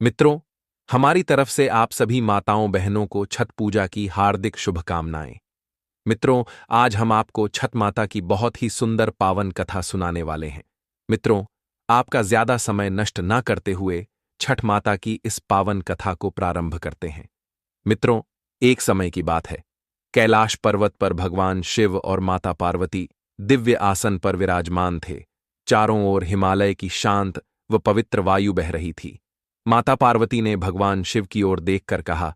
मित्रों, हमारी तरफ से आप सभी माताओं बहनों को छठ पूजा की हार्दिक शुभकामनाएं। मित्रों, आज हम आपको छठ माता की बहुत ही सुंदर पावन कथा सुनाने वाले हैं। मित्रों, आपका ज्यादा समय नष्ट न करते हुए छठ माता की इस पावन कथा को प्रारंभ करते हैं। मित्रों, एक समय की बात है। कैलाश पर्वत पर भगवान शिव और माता पार्वती दिव्य आसन पर विराजमान थे। चारों ओर हिमालय की शांत व पवित्र वायु बह रही थी। माता पार्वती ने भगवान शिव की ओर देखकर कहा,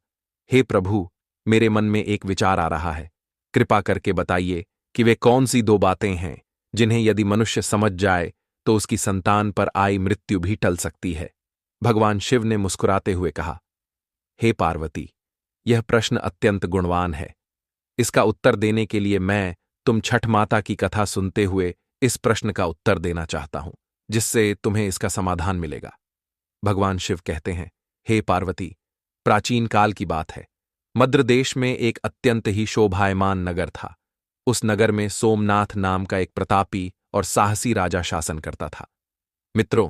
हे प्रभु, मेरे मन में एक विचार आ रहा है। कृपा करके बताइए कि वे कौन सी दो बातें हैं जिन्हें यदि मनुष्य समझ जाए तो उसकी संतान पर आई मृत्यु भी टल सकती है। भगवान शिव ने मुस्कुराते हुए कहा, हे पार्वती, यह प्रश्न अत्यंत गुणवान है। इसका उत्तर देने के लिए मैं तुम छठ माता की कथा सुनते हुए इस प्रश्न का उत्तर देना चाहता हूं, जिससे तुम्हें इसका समाधान मिलेगा। भगवान शिव कहते हैं, हे पार्वती, प्राचीन काल की बात है। मद्र देश में एक अत्यंत ही शोभायमान नगर था। उस नगर में सोमनाथ नाम का एक प्रतापी और साहसी राजा शासन करता था। मित्रों,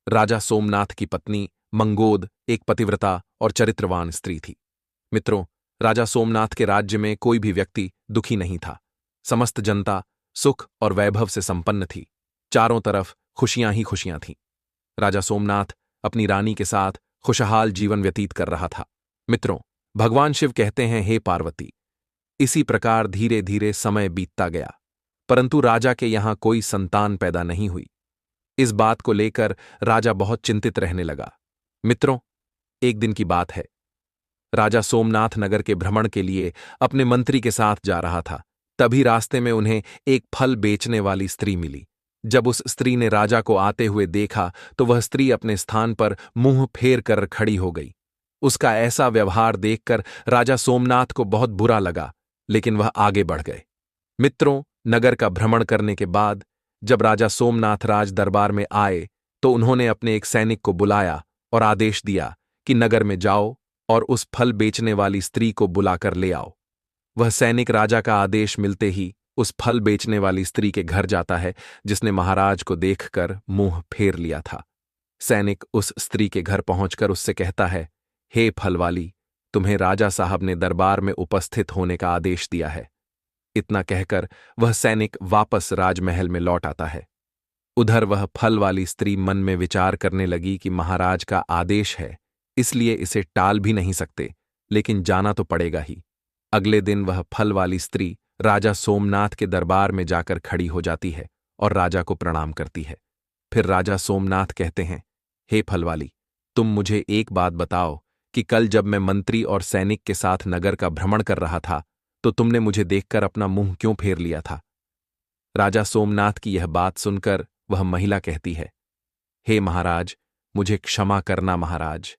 राजा सोमनाथ की पत्नी मंगोद एक पतिव्रता और चरित्रवान स्त्री थी। मित्रों, राजा सोमनाथ के राज्य में कोई भी व्यक्ति दुखी नहीं था। समस्त जनता सुख और वैभव से संपन्न थी। चारों तरफ खुशियां ही खुशियां थीं। राजा सोमनाथ अपनी रानी के साथ खुशहाल जीवन व्यतीत कर रहा था। मित्रों, भगवान शिव कहते हैं, हे पार्वती, इसी प्रकार धीरे धीरे समय बीतता गया, परंतु राजा के यहां कोई संतान पैदा नहीं हुई। इस बात को लेकर राजा बहुत चिंतित रहने लगा। मित्रों, एक दिन की बात है। राजा सोमनाथ नगर के भ्रमण के लिए अपने मंत्री के साथ जा रहा था। तभी रास्ते में उन्हें एक फल बेचने वाली स्त्री मिली। जब उस स्त्री ने राजा को आते हुए देखा तो वह स्त्री अपने स्थान पर मुंह फेर कर खड़ी हो गई। उसका ऐसा व्यवहार देखकर राजा सोमनाथ को बहुत बुरा लगा, लेकिन वह आगे बढ़ गए। मित्रों, नगर का भ्रमण करने के बाद जब राजा सोमनाथ राज दरबार में आए तो उन्होंने अपने एक सैनिक को बुलाया और आदेश दिया कि नगर में जाओ और उस फल बेचने वाली स्त्री को बुलाकर ले आओ। वह सैनिक राजा का आदेश मिलते ही उस फल बेचने वाली स्त्री के घर जाता है, जिसने महाराज को देखकर मुंह फेर लिया था। सैनिक उस स्त्री के घर पहुंचकर उससे कहता है, हे फल वाली, तुम्हें राजा साहब ने दरबार में उपस्थित होने का आदेश दिया है। इतना कहकर वह सैनिक वापस राजमहल में लौट आता है। उधर वह फल वाली स्त्री मन में विचार करने लगी कि महाराज का आदेश है, इसलिए इसे टाल भी नहीं सकते, लेकिन जाना तो पड़ेगा ही। अगले दिन वह फल वाली स्त्री राजा सोमनाथ के दरबार में जाकर खड़ी हो जाती है और राजा को प्रणाम करती है। फिर राजा सोमनाथ कहते हैं, हे फल वाली, तुम मुझे एक बात बताओ कि कल जब मैं मंत्री और सैनिक के साथ नगर का भ्रमण कर रहा था तो तुमने मुझे देखकर अपना मुंह क्यों फेर लिया था? राजा सोमनाथ की यह बात सुनकर वह महिला कहती है, हे महाराज, मुझे क्षमा करना महाराज।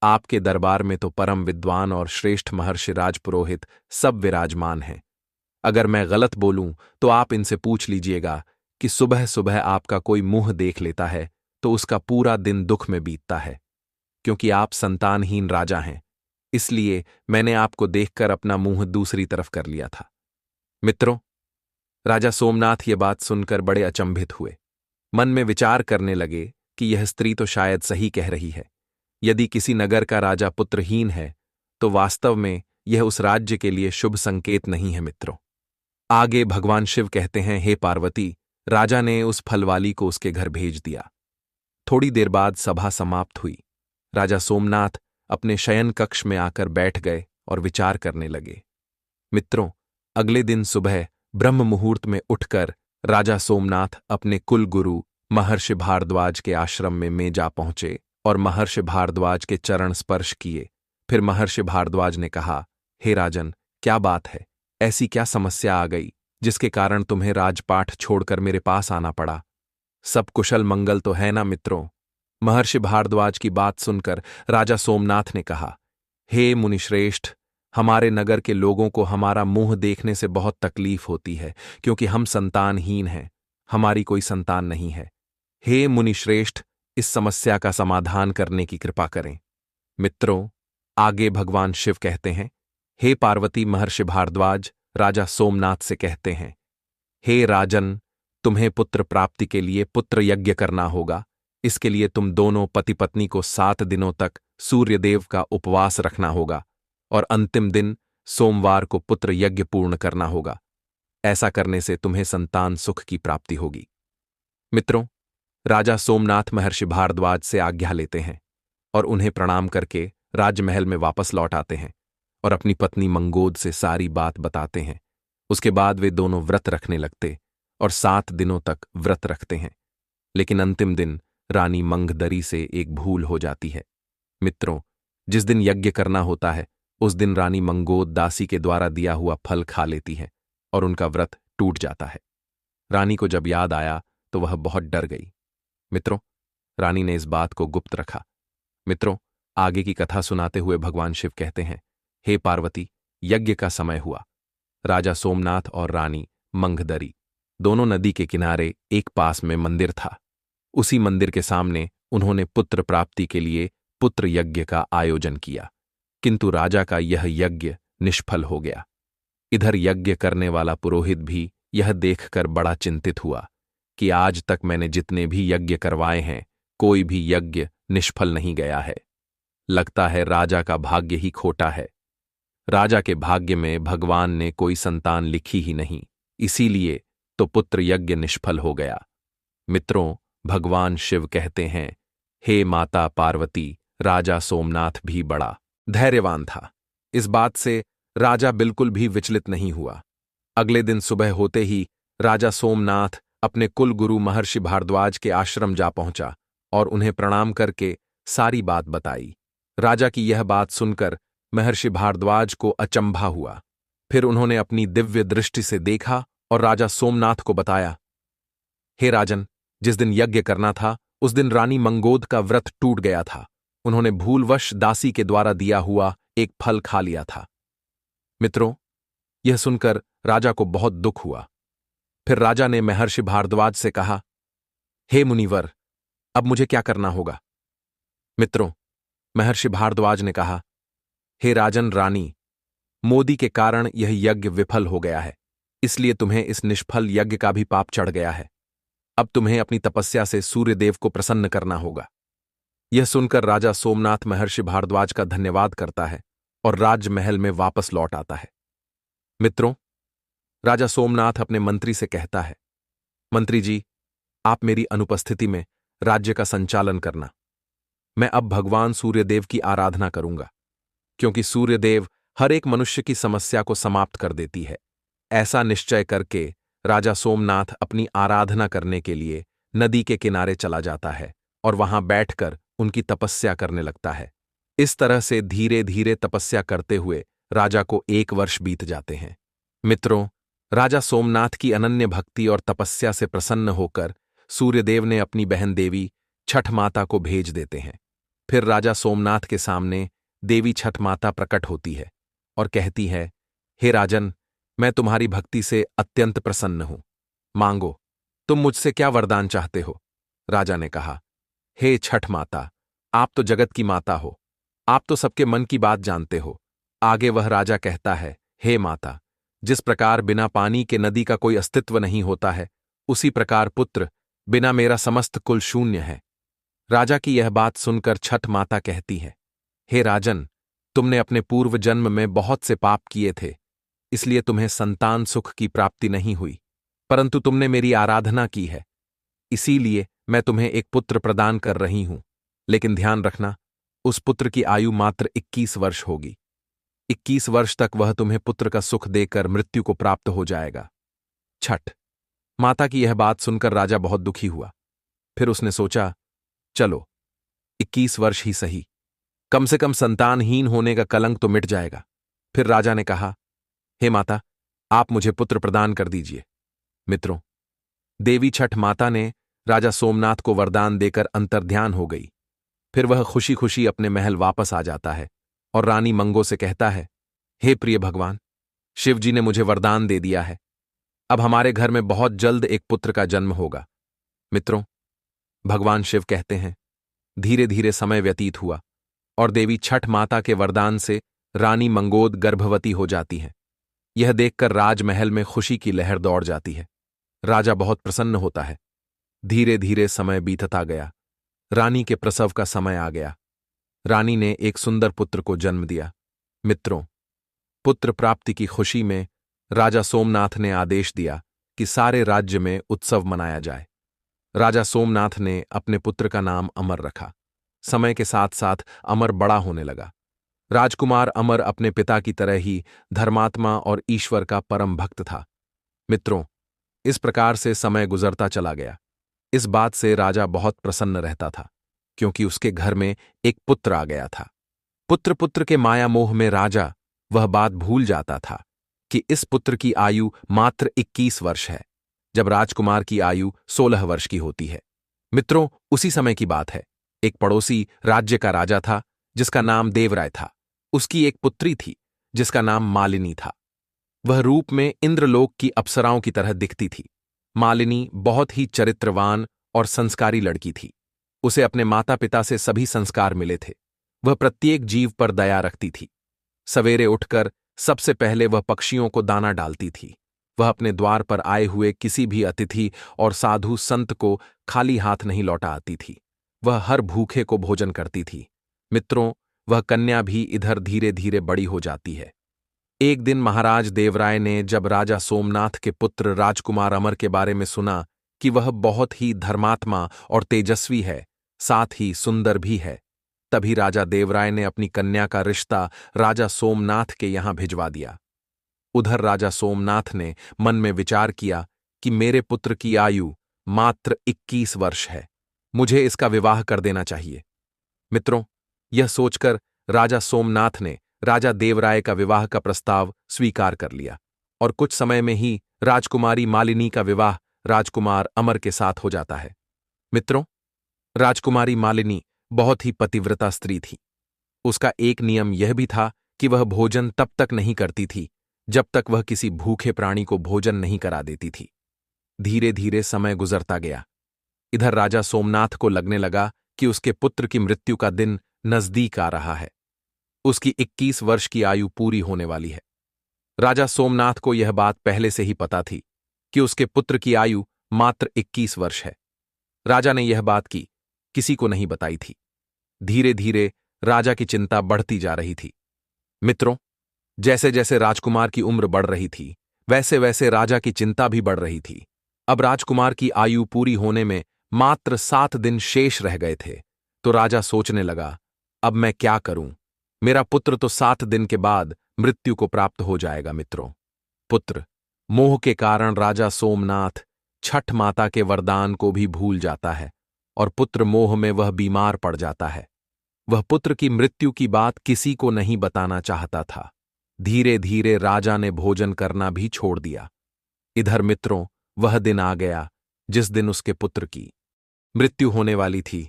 आपके दरबार में तो परम विद्वान और श्रेष्ठ महर्षि राजपुरोहित सब विराजमान हैं। अगर मैं गलत बोलूं तो आप इनसे पूछ लीजिएगा कि सुबह सुबह आपका कोई मुंह देख लेता है तो उसका पूरा दिन दुख में बीतता है। क्योंकि आप संतानहीन राजा हैं, इसलिए मैंने आपको देखकर अपना मुंह दूसरी तरफ कर लिया था। मित्रों, राजा सोमनाथ ये बात सुनकर बड़े अचंभित हुए। मन में विचार करने लगे कि यह स्त्री तो शायद सही कह रही है। यदि किसी नगर का राजा पुत्रहीन है तो वास्तव में यह उस राज्य के लिए शुभ संकेत नहीं है। मित्रों, आगे भगवान शिव कहते हैं, हे पार्वती, राजा ने उस फलवाली को उसके घर भेज दिया। थोड़ी देर बाद सभा समाप्त हुई। राजा सोमनाथ अपने शयन कक्ष में आकर बैठ गए और विचार करने लगे। मित्रों, अगले दिन सुबह ब्रह्म मुहूर्त में उठकर राजा सोमनाथ अपने कुल गुरु महर्षि भारद्वाज के आश्रम में जा पहुंचे और महर्षि भारद्वाज के चरण स्पर्श किए। फिर महर्षि भारद्वाज ने कहा, हे राजन, क्या बात है? ऐसी क्या समस्या आ गई जिसके कारण तुम्हें राजपाठ छोड़कर मेरे पास आना पड़ा? सब कुशल मंगल तो है ना मित्रों? महर्षि भारद्वाज की बात सुनकर राजा सोमनाथ ने कहा, हे मुनिश्रेष्ठ, हमारे नगर के लोगों को हमारा मुंह देखने से बहुत तकलीफ होती है, क्योंकि हम संतानहीन हैं। हमारी कोई संतान नहीं है। हे मुनिश्रेष्ठ, इस समस्या का समाधान करने की कृपा करें। मित्रों, आगे भगवान शिव कहते हैं, हे पार्वती, महर्षि भारद्वाज राजा सोमनाथ से कहते हैं, हे राजन, तुम्हें पुत्र प्राप्ति के लिए पुत्र यज्ञ करना होगा। इसके लिए तुम दोनों पति पत्नी को 7 दिनों तक सूर्यदेव का उपवास रखना होगा और अंतिम दिन सोमवार को पुत्र यज्ञ पूर्ण करना होगा। ऐसा करने से तुम्हें संतान सुख की प्राप्ति होगी। मित्रों, राजा सोमनाथ महर्षि भारद्वाज से आज्ञा लेते हैं और उन्हें प्रणाम करके राजमहल में वापस लौट आते हैं और अपनी पत्नी मंगोद से सारी बात बताते हैं। उसके बाद वे दोनों व्रत रखने लगते और 7 दिनों तक व्रत रखते हैं। लेकिन अंतिम दिन रानी मंगदरी से एक भूल हो जाती है। मित्रों, जिस दिन यज्ञ करना होता है उस दिन रानी मंगोद दासी के द्वारा दिया हुआ फल खा लेती है और उनका व्रत टूट जाता है। रानी को जब याद आया तो वह बहुत डर गई। मित्रों, रानी ने इस बात को गुप्त रखा। मित्रों, आगे की कथा सुनाते हुए भगवान शिव कहते हैं, हे पार्वती, यज्ञ का समय हुआ। राजा सोमनाथ और रानी मंगदरी दोनों नदी के किनारे एक पास में मंदिर था। उसी मंदिर के सामने उन्होंने पुत्र प्राप्ति के लिए पुत्र यज्ञ का आयोजन किया, किंतु राजा का यह यज्ञ निष्फल हो गया। इधर यज्ञ करने वाला पुरोहित भी यह देखकर बड़ा चिंतित हुआ कि आज तक मैंने जितने भी यज्ञ करवाए हैं कोई भी यज्ञ निष्फल नहीं गया है। लगता है राजा का भाग्य ही खोटा है। राजा के भाग्य में भगवान ने कोई संतान लिखी ही नहीं, इसीलिए तो पुत्र यज्ञ निष्फल हो गया। मित्रों, भगवान शिव कहते हैं, हे माता पार्वती, राजा सोमनाथ भी बड़ा धैर्यवान था। इस बात से राजा बिल्कुल भी विचलित नहीं हुआ। अगले दिन सुबह होते ही राजा सोमनाथ अपने कुल गुरु महर्षि भारद्वाज के आश्रम जा पहुंचा और उन्हें प्रणाम करके सारी बात बताई। राजा की यह बात सुनकर महर्षि भारद्वाज को अचंभा हुआ। फिर उन्होंने अपनी दिव्य दृष्टि से देखा और राजा सोमनाथ को बताया, हे राजन, जिस दिन यज्ञ करना था उस दिन रानी मंगोद का व्रत टूट गया था। उन्होंने भूलवश दासी के द्वारा दिया हुआ एक फल खा लिया था। मित्रों, यह सुनकर राजा को बहुत दुख हुआ। फिर राजा ने महर्षि भारद्वाज से कहा, हे मुनिवर, अब मुझे क्या करना होगा? मित्रों, महर्षि भारद्वाज ने कहा, हे राजन रानी, मोदी के कारण यह यज्ञ विफल हो गया है, इसलिए तुम्हें इस निष्फल यज्ञ का भी पाप चढ़ गया है। अब तुम्हें अपनी तपस्या से सूर्यदेव को प्रसन्न करना होगा। यह सुनकर राजा सोमनाथ महर्षि भारद्वाज का धन्यवाद करता है और राजमहल में वापस लौट आता है। मित्रों, राजा सोमनाथ अपने मंत्री से कहता है, मंत्री जी, आप मेरी अनुपस्थिति में राज्य का संचालन करना। मैं अब भगवान सूर्यदेव की आराधना करूंगा, क्योंकि सूर्यदेव हर एक मनुष्य की समस्या को समाप्त कर देती है। ऐसा निश्चय करके राजा सोमनाथ अपनी आराधना करने के लिए नदी के किनारे चला जाता है और वहां बैठकर उनकी तपस्या करने लगता है। इस तरह से धीरे धीरे तपस्या करते हुए राजा को 1 वर्ष बीत जाते हैं। मित्रों, राजा सोमनाथ की अनन्य भक्ति और तपस्या से प्रसन्न होकर सूर्यदेव ने अपनी बहन देवी छठ माता को भेज देते हैं। फिर राजा सोमनाथ के सामने देवी छठ माता प्रकट होती है और कहती है, हे राजन, मैं तुम्हारी भक्ति से अत्यंत प्रसन्न हूं। मांगो, तुम मुझसे क्या वरदान चाहते हो? राजा ने कहा, हे छठ माता, आप तो जगत की माता हो, आप तो सबके मन की बात जानते हो। आगे वह राजा कहता है, हे माता, जिस प्रकार बिना पानी के नदी का कोई अस्तित्व नहीं होता है, उसी प्रकार पुत्र बिना मेरा समस्त कुल शून्य है। राजा की यह बात सुनकर छठ माता कहती है, हे राजन, तुमने अपने पूर्व जन्म में बहुत से पाप किए थे, इसलिए तुम्हें संतान सुख की प्राप्ति नहीं हुई, परंतु तुमने मेरी आराधना की है, इसीलिए मैं तुम्हें एक पुत्र प्रदान कर रही हूं। लेकिन ध्यान रखना, उस पुत्र की आयु मात्र 21 वर्ष होगी। 21 वर्ष तक वह तुम्हें पुत्र का सुख देकर मृत्यु को प्राप्त हो जाएगा। छठ माता की यह बात सुनकर राजा बहुत दुखी हुआ। फिर उसने सोचा, चलो 21 वर्ष ही सही, कम से कम संतानहीन होने का कलंक तो मिट जाएगा। फिर राजा ने कहा, हे माता, आप मुझे पुत्र प्रदान कर दीजिए। मित्रों, देवी छठ माता ने राजा सोमनाथ को वरदान देकर अंतर्ध्यान हो गई। फिर वह खुशी खुशी अपने महल वापस आ जाता है और रानी मंगो से कहता है, हे प्रिय भगवान, शिवजी ने मुझे वरदान दे दिया है, अब हमारे घर में बहुत जल्द एक पुत्र का जन्म होगा। मित्रों, भगवान शिव कहते हैं, धीरे धीरे समय व्यतीत हुआ और देवी छठ माता के वरदान से रानी मंगोद गर्भवती हो जाती है। यह देखकर राजमहल में खुशी की लहर दौड़ जाती है। राजा बहुत प्रसन्न होता है। धीरे धीरे समय बीतता गया। रानी के प्रसव का समय आ गया। रानी ने एक सुंदर पुत्र को जन्म दिया। मित्रों, पुत्र प्राप्ति की खुशी में राजा सोमनाथ ने आदेश दिया कि सारे राज्य में उत्सव मनाया जाए। राजा सोमनाथ ने अपने पुत्र का नाम अमर रखा। समय के साथ साथ अमर बड़ा होने लगा। राजकुमार अमर अपने पिता की तरह ही धर्मात्मा और ईश्वर का परम भक्त था। मित्रों, इस प्रकार से समय गुजरता चला गया। इस बात से राजा बहुत प्रसन्न रहता था, क्योंकि उसके घर में एक पुत्र आ गया था। पुत्र पुत्र के माया मोह में राजा वह बात भूल जाता था कि इस पुत्र की आयु मात्र 21 वर्ष है, जब राजकुमार की आयु 16 वर्ष की होती है। मित्रों, उसी समय की बात है। एक पड़ोसी राज्य का राजा था, जिसका नाम देवराय था। उसकी एक पुत्री थी, जिसका नाम मालिनी था। वह रूप में इंद्रलोक की अप्सराओं की तरह दिखती थी। मालिनी बहुत ही चरित्रवान और संस्कारी लड़की थी। उसे अपने माता पिता से सभी संस्कार मिले थे। वह प्रत्येक जीव पर दया रखती थी। सवेरे उठकर सबसे पहले वह पक्षियों को दाना डालती थी। वह अपने द्वार पर आए हुए किसी भी अतिथि और साधु संत को खाली हाथ नहीं लौटा आती थी। वह हर भूखे को भोजन करती थी। मित्रों, वह कन्या भी इधर धीरे धीरे बड़ी हो जाती है। एक दिन महाराज देवराय ने जब राजा सोमनाथ के पुत्र राजकुमार अमर के बारे में सुना कि वह बहुत ही धर्मात्मा और तेजस्वी है, साथ ही सुंदर भी है, तभी राजा देवराय ने अपनी कन्या का रिश्ता राजा सोमनाथ के यहां भिजवा दिया। उधर राजा सोमनाथ ने मन में विचार किया कि मेरे पुत्र की आयु मात्र 21 वर्ष है, मुझे इसका विवाह कर देना चाहिए। मित्रों, यह सोचकर राजा सोमनाथ ने राजा देवराय का विवाह का प्रस्ताव स्वीकार कर लिया और कुछ समय में ही राजकुमारी मालिनी का विवाह राजकुमार अमर के साथ हो जाता है। मित्रों, राजकुमारी मालिनी बहुत ही पतिव्रता स्त्री थी। उसका एक नियम यह भी था कि वह भोजन तब तक नहीं करती थी जब तक वह किसी भूखे प्राणी को भोजन नहीं करा देती थी। धीरे धीरे समय गुजरता गया। इधर राजा सोमनाथ को लगने लगा कि उसके पुत्र की मृत्यु का दिन नजदीक आ रहा है। उसकी 21 वर्ष की आयु पूरी होने वाली है। राजा सोमनाथ को यह बात पहले से ही पता थी कि उसके पुत्र की आयु मात्र 21 वर्ष है। राजा ने यह बात किसी को नहीं बताई थी। धीरे धीरे राजा की चिंता बढ़ती जा रही थी। मित्रों, जैसे जैसे राजकुमार की उम्र बढ़ रही थी, वैसे वैसे राजा की चिंता भी बढ़ रही थी। अब राजकुमार की आयु पूरी होने में मात्र 7 दिन शेष रह गए थे, तो राजा सोचने लगा, अब मैं क्या करूं? मेरा पुत्र तो 7 दिन के बाद मृत्यु को प्राप्त हो जाएगा। मित्रों, पुत्र मोह के कारण राजा सोमनाथ छठ माता के वरदान को भी भूल जाता है और पुत्र मोह में वह बीमार पड़ जाता है। वह पुत्र की मृत्यु की बात किसी को नहीं बताना चाहता था। धीरे धीरे राजा ने भोजन करना भी छोड़ दिया। इधर मित्रों, वह दिन आ गया जिस दिन उसके पुत्र की मृत्यु होने वाली थी।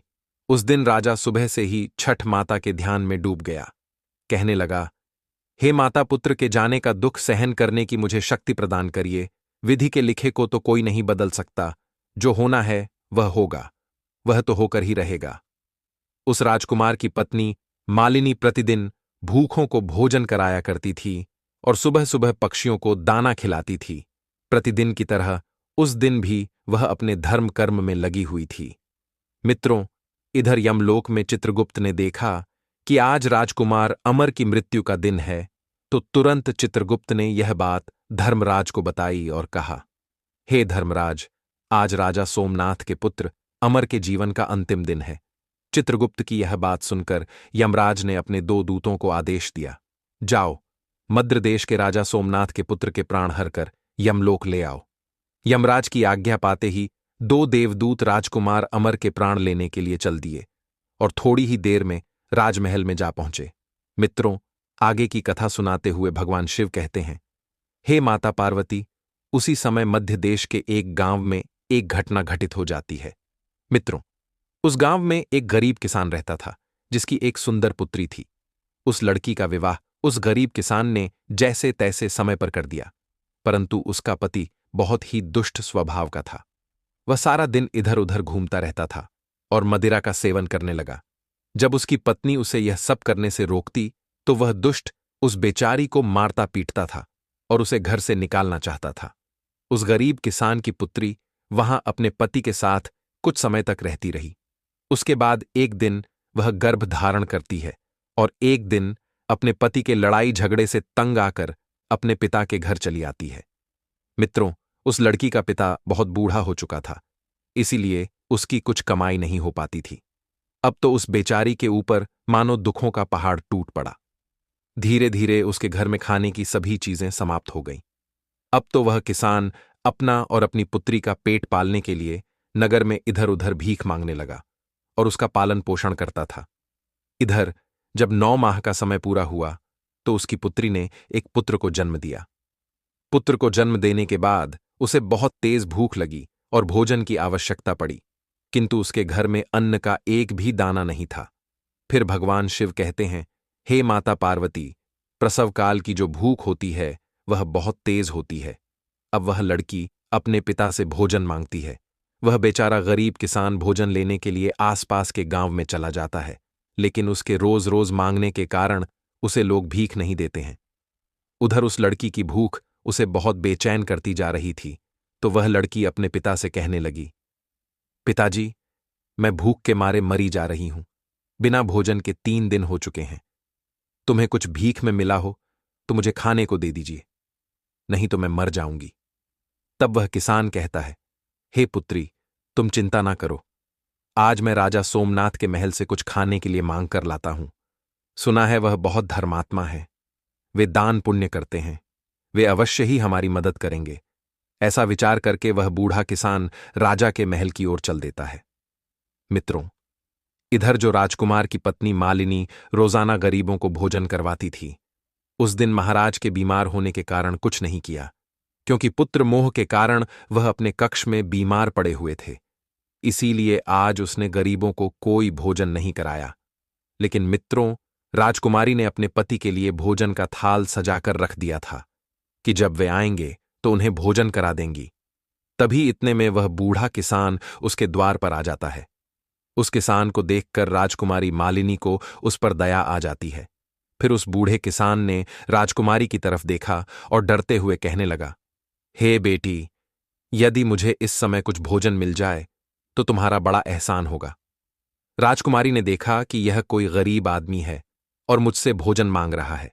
उस दिन राजा सुबह से ही छठ माता के ध्यान में डूब गया। कहने लगा, हे माता, पुत्र के जाने का दुख सहन करने की मुझे शक्ति प्रदान करिए। विधि के लिखे को तो कोई नहीं बदल सकता। जो होना है वह होगा, वह तो होकर ही रहेगा। उस राजकुमार की पत्नी मालिनी प्रतिदिन भूखों को भोजन कराया करती थी और सुबह सुबह पक्षियों को दाना खिलाती थी। प्रतिदिन की तरह उस दिन भी वह अपने धर्म कर्म में लगी हुई थी। मित्रों, इधर यमलोक में चित्रगुप्त ने देखा कि आज राजकुमार अमर की मृत्यु का दिन है, तो तुरंत चित्रगुप्त ने यह बात धर्मराज को बताई और कहा, हे धर्मराज, आज राजा सोमनाथ के पुत्र अमर के जीवन का अंतिम दिन है। चित्रगुप्त की यह बात सुनकर यमराज ने अपने 2 दूतों को आदेश दिया, जाओ, मद्र देश के राजा सोमनाथ के पुत्र के प्राण हरकर यमलोक ले आओ। यमराज की आज्ञा पाते ही 2 देवदूत राजकुमार अमर के प्राण लेने के लिए चल दिए और थोड़ी ही देर में राजमहल में जा पहुंचे। मित्रों, आगे की कथा सुनाते हुए भगवान शिव कहते हैं, हे माता पार्वती, उसी समय मध्य देश के एक गांव में एक घटना घटित हो जाती है। मित्रों, उस गांव में एक गरीब किसान रहता था, जिसकी एक सुंदर पुत्री थी। उस लड़की का विवाह उस गरीब किसान ने जैसे तैसे समय पर कर दिया, परंतु उसका पति बहुत ही दुष्ट स्वभाव का था। वह सारा दिन इधर उधर घूमता रहता था और मदिरा का सेवन करने लगा। जब उसकी पत्नी उसे यह सब करने से रोकती, तो वह दुष्ट उस बेचारी को मारता पीटता था और उसे घर से निकालना चाहता था। उस गरीब किसान की पुत्री वहां अपने पति के साथ कुछ समय तक रहती रही। उसके बाद एक दिन वह गर्भ धारण करती है और एक दिन अपने पति के लड़ाई झगड़े से तंग आकर अपने पिता के घर चली आती है। मित्रों, उस लड़की का पिता बहुत बूढ़ा हो चुका था, इसीलिए उसकी कुछ कमाई नहीं हो पाती थी। अब तो उस बेचारी के ऊपर मानो दुखों का पहाड़ टूट पड़ा। धीरे धीरे उसके घर में खाने की सभी चीजें समाप्त हो गईं। अब तो वह किसान अपना और अपनी पुत्री का पेट पालने के लिए नगर में इधर उधर भीख मांगने लगा और उसका पालन पोषण करता था। इधर जब 9 माह का समय पूरा हुआ तो उसकी पुत्री ने एक पुत्र को जन्म दिया। पुत्र को जन्म देने के बाद उसे बहुत तेज भूख लगी और भोजन की आवश्यकता पड़ी, किंतु उसके घर में अन्न का एक भी दाना नहीं था। फिर भगवान शिव कहते हैं, हे माता पार्वती, प्रसव काल की जो भूख होती है वह बहुत तेज होती है। अब वह लड़की अपने पिता से भोजन मांगती है। वह बेचारा गरीब किसान भोजन लेने के लिए आसपास के गांव में चला जाता है, लेकिन उसके रोज रोज मांगने के कारण उसे लोग भीख नहीं देते हैं। उधर उस लड़की की भूख उसे बहुत बेचैन करती जा रही थी, तो वह लड़की अपने पिता से कहने लगी, पिताजी, मैं भूख के मारे मरी जा रही हूं। बिना भोजन के 3 दिन हो चुके हैं। तुम्हें कुछ भीख में मिला हो तो मुझे खाने को दे दीजिए, नहीं तो मैं मर जाऊंगी। तब वह किसान कहता है, हे पुत्री, तुम चिंता ना करो। आज मैं राजा सोमनाथ के महल से कुछ खाने के लिए मांग कर लाता हूं। सुना है वह बहुत धर्मात्मा है। वे दान पुण्य करते हैं। वे अवश्य ही हमारी मदद करेंगे। ऐसा विचार करके वह बूढ़ा किसान राजा के महल की ओर चल देता है। मित्रों, इधर जो राजकुमार की पत्नी मालिनी रोजाना गरीबों को भोजन करवाती थी, उस दिन महाराज के बीमार होने के कारण कुछ नहीं किया, क्योंकि पुत्र मोह के कारण वह अपने कक्ष में बीमार पड़े हुए थे। इसीलिए आज उसने गरीबों को कोई भोजन नहीं कराया। लेकिन मित्रों, राजकुमारी ने अपने पति के लिए भोजन का थाल सजाकर रख दिया था कि जब वे आएंगे तो उन्हें भोजन करा देंगी। तभी इतने में वह बूढ़ा किसान उसके द्वार पर आ जाता है। उस किसान को देखकर राजकुमारी मालिनी को उस पर दया आ जाती है। फिर उस बूढ़े किसान ने राजकुमारी की तरफ देखा और डरते हुए कहने लगा, हे बेटी, यदि मुझे इस समय कुछ भोजन मिल जाए तो तुम्हारा बड़ा एहसान होगा। राजकुमारी ने देखा कि यह कोई गरीब आदमी है और मुझसे भोजन मांग रहा है।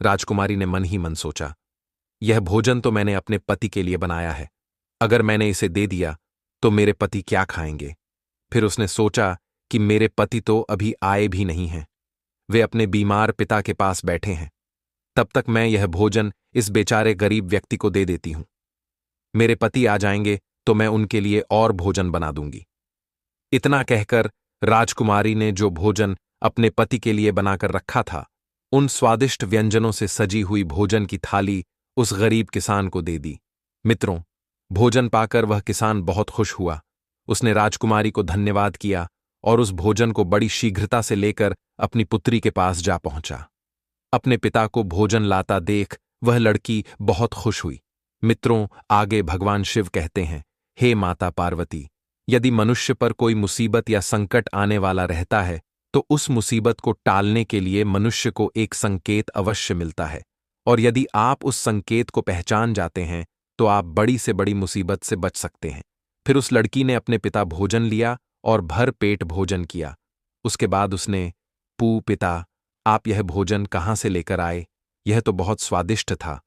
राजकुमारी ने मन ही मन सोचा, यह भोजन तो मैंने अपने पति के लिए बनाया है। अगर मैंने इसे दे दिया तो मेरे पति क्या खाएंगे। फिर उसने सोचा कि मेरे पति तो अभी आए भी नहीं हैं। वे अपने बीमार पिता के पास बैठे हैं। तब तक मैं यह भोजन इस बेचारे गरीब व्यक्ति को दे देती हूं। मेरे पति आ जाएंगे तो मैं उनके लिए और भोजन बना दूंगी। इतना कहकर राजकुमारी ने जो भोजन अपने पति के लिए बनाकर रखा था, उन स्वादिष्ट व्यंजनों से सजी हुई भोजन की थाली उस गरीब किसान को दे दी। मित्रों, भोजन पाकर वह किसान बहुत खुश हुआ। उसने राजकुमारी को धन्यवाद किया और उस भोजन को बड़ी शीघ्रता से लेकर अपनी पुत्री के पास जा पहुंचा। अपने पिता को भोजन लाता देख वह लड़की बहुत खुश हुई। मित्रों, आगे भगवान शिव कहते हैं, हे माता पार्वती, यदि मनुष्य पर कोई मुसीबत या संकट आने वाला रहता है तो उस मुसीबत को टालने के लिए मनुष्य को एक संकेत अवश्य मिलता है, और यदि आप उस संकेत को पहचान जाते हैं तो आप बड़ी से बड़ी मुसीबत से बच सकते हैं। फिर उस लड़की ने अपने पिता भोजन लिया और भर पेट भोजन किया। उसके बाद उसने, पिता, आप यह भोजन कहाँ से लेकर आए? यह तो बहुत स्वादिष्ट था।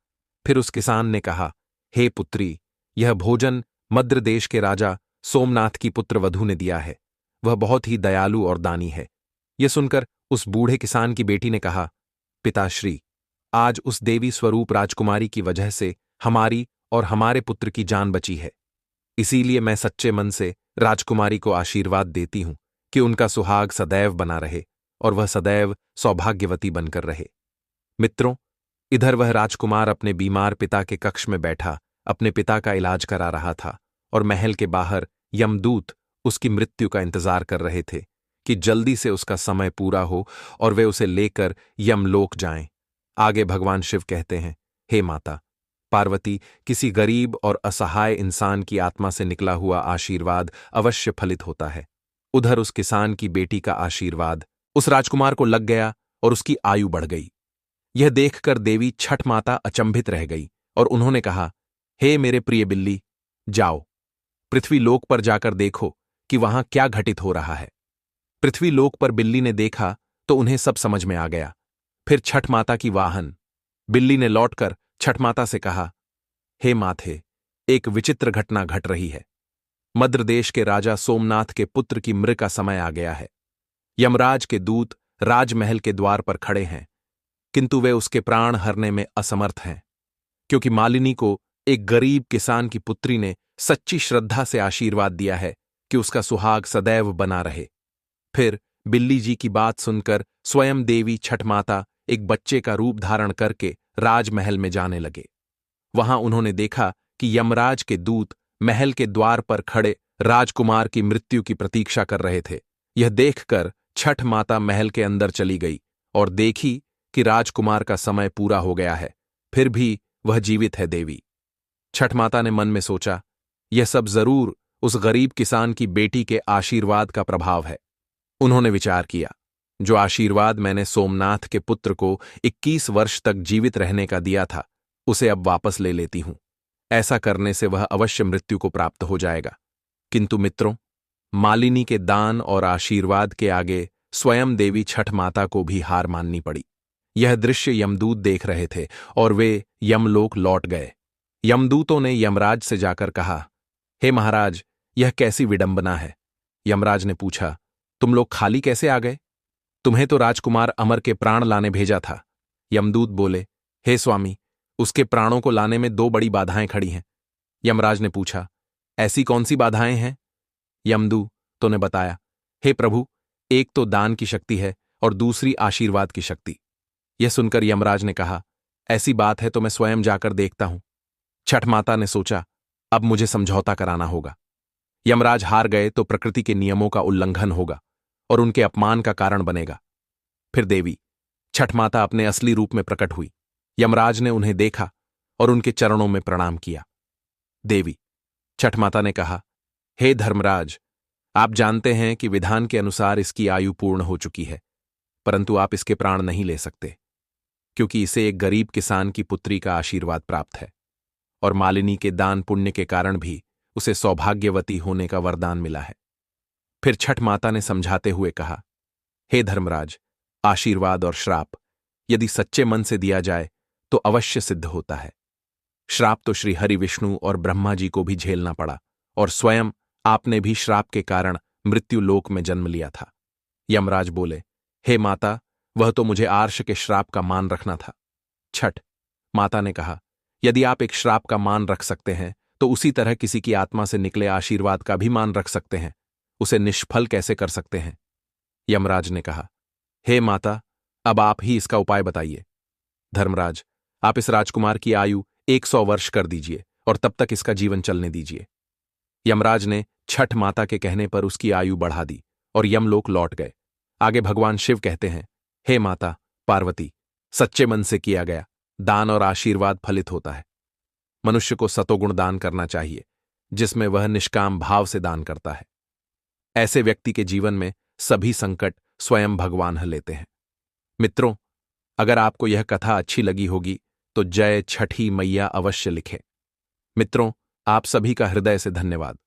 फिर उस किसान ने कहा, हे पुत्री, यह भोजन मद्र देश के राजा सोमनाथ की पुत्रवधू ने दिया है। वह बहुत ही दयालु और दानी है। यह सुनकर उस बूढ़े किसान की बेटी ने कहा, पिताश्री, आज उस देवी स्वरूप राजकुमारी की वजह से हमारी और हमारे पुत्र की जान बची है। इसीलिए मैं सच्चे मन से राजकुमारी को आशीर्वाद देती हूं कि उनका सुहाग सदैव बना रहे और वह सदैव सौभाग्यवती बनकर रहे। मित्रों, इधर वह राजकुमार अपने बीमार पिता के कक्ष में बैठा अपने पिता का इलाज करा रहा था और महल के बाहर यमदूत उसकी मृत्यु का इंतजार कर रहे थे कि जल्दी से उसका समय पूरा हो और वे उसे लेकर यमलोक जाएं। आगे भगवान शिव कहते हैं, हे माता पार्वती, किसी गरीब और असहाय इंसान की आत्मा से निकला हुआ आशीर्वाद अवश्य फलित होता है। उधर उस किसान की बेटी का आशीर्वाद उस राजकुमार को लग गया और उसकी आयु बढ़ गई। यह देखकर देवी छठ माता अचंभित रह गई और उन्होंने कहा, हे मेरे प्रिय बिल्ली, जाओ पृथ्वी लोक पर जाकर देखो कि वहां क्या घटित हो रहा है। पृथ्वी लोक पर बिल्ली ने देखा तो उन्हें सब समझ में आ गया। फिर छठ माता की वाहन बिल्ली ने लौटकर छठ माता से कहा, हे माथे, एक विचित्र घटना घट रही है। मद्र देश के राजा सोमनाथ के पुत्र की मृत्यु का समय आ गया है। यमराज के दूत राजमहल के द्वार पर खड़े हैं, किंतु वे उसके प्राण हरने में असमर्थ हैं, क्योंकि मालिनी को एक गरीब किसान की पुत्री ने सच्ची श्रद्धा से आशीर्वाद दिया है कि उसका सुहाग सदैव बना रहे। फिर बिल्ली जी की बात सुनकर स्वयं देवी छठ माता एक बच्चे का रूप धारण करके राजमहल में जाने लगे। वहां उन्होंने देखा कि यमराज के दूत महल के द्वार पर खड़े राजकुमार की मृत्यु की प्रतीक्षा कर रहे थे। यह देखकर छठ माता महल के अंदर चली गई और देखी कि राजकुमार का समय पूरा हो गया है, फिर भी वह जीवित है। देवी छठ माता ने मन में सोचा, यह सब जरूर उस गरीब किसान की बेटी के आशीर्वाद का प्रभाव है। उन्होंने विचार किया, जो आशीर्वाद मैंने सोमनाथ के पुत्र को 21 वर्ष तक जीवित रहने का दिया था, उसे अब वापस ले लेती हूं। ऐसा करने से वह अवश्य मृत्यु को प्राप्त हो जाएगा। किंतु मित्रों, मालिनी के दान और आशीर्वाद के आगे स्वयं देवी छठ माता को भी हार माननी पड़ी। यह दृश्य यमदूत देख रहे थे और वे यमलोक लौट गए। यमदूतों ने यमराज से जाकर कहा, हे महाराज, यह कैसी विडंबना है। यमराज ने पूछा, तुम लोग खाली कैसे आ गए? तुम्हें तो राजकुमार अमर के प्राण लाने भेजा था। यमदूत बोले, हे स्वामी, उसके प्राणों को लाने में 2 बड़ी बाधाएं खड़ी हैं। यमराज ने पूछा, ऐसी कौन सी बाधाएं हैं? यमदूतों ने बताया, हे प्रभु, एक तो दान की शक्ति है और दूसरी आशीर्वाद की शक्ति। यह सुनकर यमराज ने कहा, ऐसी बात है तो मैं स्वयं जाकर देखता हूं। छठ माता ने सोचा, अब मुझे समझौता कराना होगा। यमराज हार गए तो प्रकृति के नियमों का उल्लंघन होगा और उनके अपमान का कारण बनेगा। फिर देवी छठ माता अपने असली रूप में प्रकट हुई। यमराज ने उन्हें देखा और उनके चरणों में प्रणाम किया। देवी छठ माता ने कहा, हे धर्मराज, आप जानते हैं कि विधान के अनुसार इसकी आयु पूर्ण हो चुकी है, परंतु आप इसके प्राण नहीं ले सकते, क्योंकि इसे एक गरीब किसान की पुत्री का आशीर्वाद प्राप्त है और मालिनी के दान पुण्य के कारण भी उसे सौभाग्यवती होने का वरदान मिला है। फिर छठ माता ने समझाते हुए कहा, हे धर्मराज, आशीर्वाद और श्राप यदि सच्चे मन से दिया जाए तो अवश्य सिद्ध होता है। श्राप तो श्री हरि विष्णु और ब्रह्मा जी को भी झेलना पड़ा और स्वयं आपने भी श्राप के कारण मृत्यु लोक में जन्म लिया था। यमराज बोले, हे माता, वह तो मुझे आर्ष के श्राप का मान रखना था। छठ माता ने कहा, यदि आप एक श्राप का मान रख सकते हैं तो उसी तरह किसी की आत्मा से निकले आशीर्वाद का भी मान रख सकते हैं। उसे निष्फल कैसे कर सकते हैं? यमराज ने कहा, हे माता, अब आप ही इसका उपाय बताइए। धर्मराज, आप इस राजकुमार की आयु 100 वर्ष कर दीजिए और तब तक इसका जीवन चलने दीजिए। यमराज ने छठ माता के कहने पर उसकी आयु बढ़ा दी और यमलोक लौट गए। आगे भगवान शिव कहते हैं, हे माता पार्वती, सच्चे मन से किया गया दान और आशीर्वाद फलित होता है। मनुष्य को सतोगुण दान करना चाहिए, जिसमें वह निष्काम भाव से दान करता है। ऐसे व्यक्ति के जीवन में सभी संकट स्वयं भगवान हल लेते हैं। मित्रों, अगर आपको यह कथा अच्छी लगी होगी तो जय छठी मैया अवश्य लिखें। मित्रों, आप सभी का हृदय से धन्यवाद।